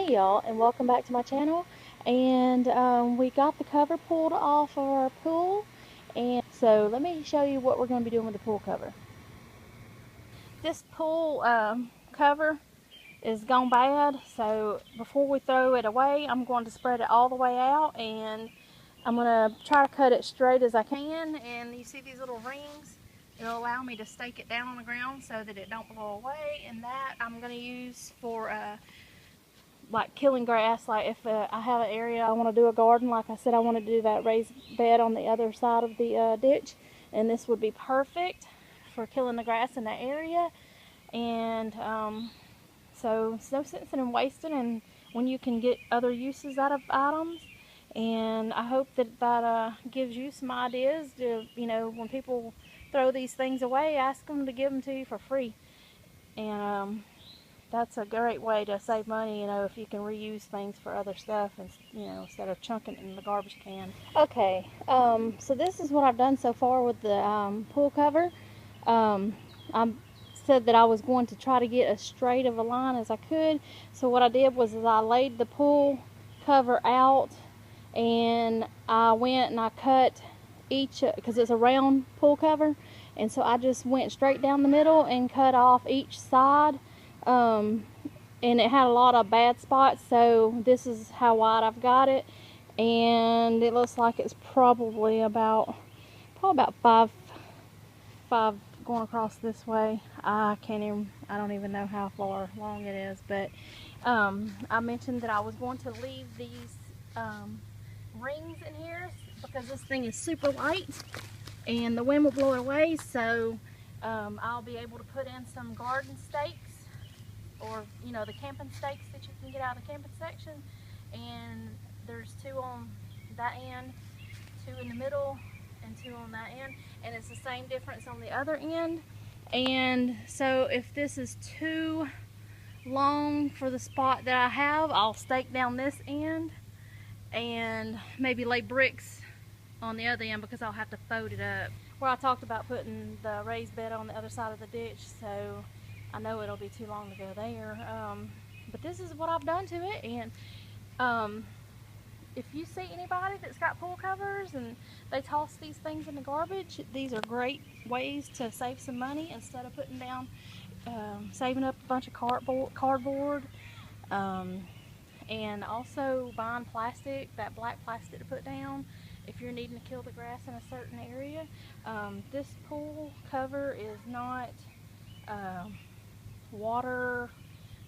Hey y'all, and welcome back to my channel. And we got the cover pulled off of our pool, and so let me show you what we're going to be doing with the pool cover. This pool cover is gone bad, so before we throw it away, I'm going to spread it all the way out, and I'm going to try to cut it straight as I can. And you see these little rings? It'll allow me to stake it down on the ground so that it don't blow away, and that I'm going to use for like killing grass. Like if I have an area I want to do a garden, like I said, I want to do that raised bed on the other side of the ditch, and this would be perfect for killing the grass in that area. And so it's no sense in wasting, and when you can get other uses out of items. And I hope that gives you some ideas to, when people throw these things away, ask them to give them to you for free. And that's a great way to save money, if you can reuse things for other stuff, and instead of chunking it in the garbage can. Okay, so this is what I've done so far with the pool cover. I said that I was going to try to get as straight of a line as I could. So what I did was I laid the pool cover out, and I went and I cut each, because it's a round pool cover, and so I just went straight down the middle and cut off each side. And it had a lot of bad spots, so this is how wide I've got it, and it looks like it's probably about five going across this way. I don't even know how far long it is, but I mentioned that I was going to leave these rings in here because this thing is super light and the wind will blow it away. So I'll be able to put in some garden stakes, or the camping stakes that you can get out of the camping section. And there's two on that end, two in the middle, and two on that end, and it's the same difference on the other end. And so if this is too long for the spot that I have, I'll stake down this end and maybe lay bricks on the other end, because I'll have to fold it up. Where I talked about putting the raised bed on the other side of the ditch, so I know it'll be too long to go there. But this is what I've done to it. And if you see anybody that's got pool covers and they toss these things in the garbage, these are great ways to save some money instead of putting down, saving up a bunch of cardboard, and also buying plastic, that black plastic to put down if you're needing to kill the grass in a certain area. This pool cover is not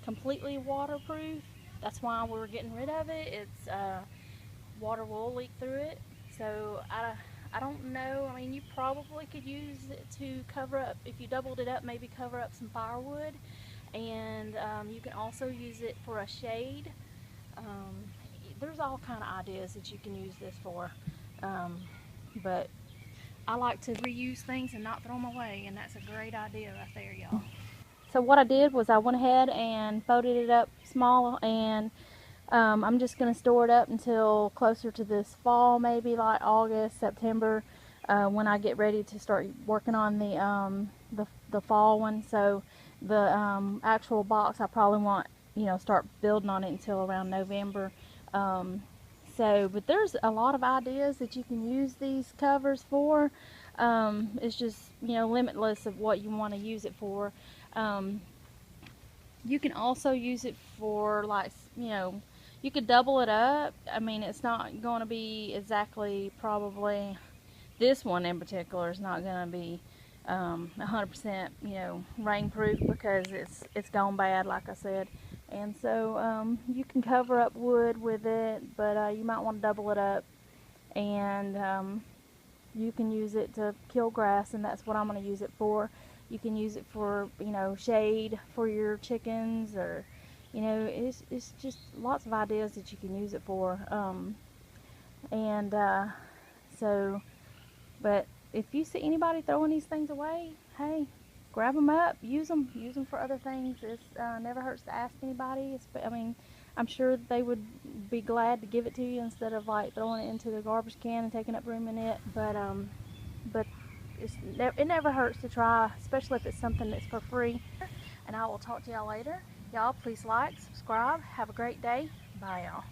completely waterproof. That's why we're getting rid of it. It's water will leak through it. So I don't know. I mean, you probably could use it to cover up, if you doubled it up, maybe cover up some firewood. And you can also use it for a shade. There's all kind of ideas that you can use this for. But I like to reuse things and not throw them away, and that's a great idea right there, y'all. So what I did was I went ahead and folded it up small, and I'm just going to store it up until closer to this fall, maybe like August, September, when I get ready to start working on the fall one. So the actual box I probably won't start building on it until around November. But there's a lot of ideas that you can use these covers for. It's just limitless of what you want to use it for. You can also use it for, like, you could double it up. I mean, it's not going to be exactly, probably this one in particular is not going to be 100% rainproof, because it's gone bad, like I said. And so you can cover up wood with it, but you might want to double it up. And you can use it to kill grass, and that's what I'm going to use it for. You can use it for, shade for your chickens, or, it's just lots of ideas that you can use it for. But if you see anybody throwing these things away, hey, grab them up, use them for other things. It never hurts to ask anybody. I mean, I'm sure they would be glad to give it to you instead of like throwing it into the garbage can and taking up room in it. But it never hurts to try, especially if it's something that's for free. And I will talk to y'all later. Y'all please like, subscribe. Have a great day. Bye y'all.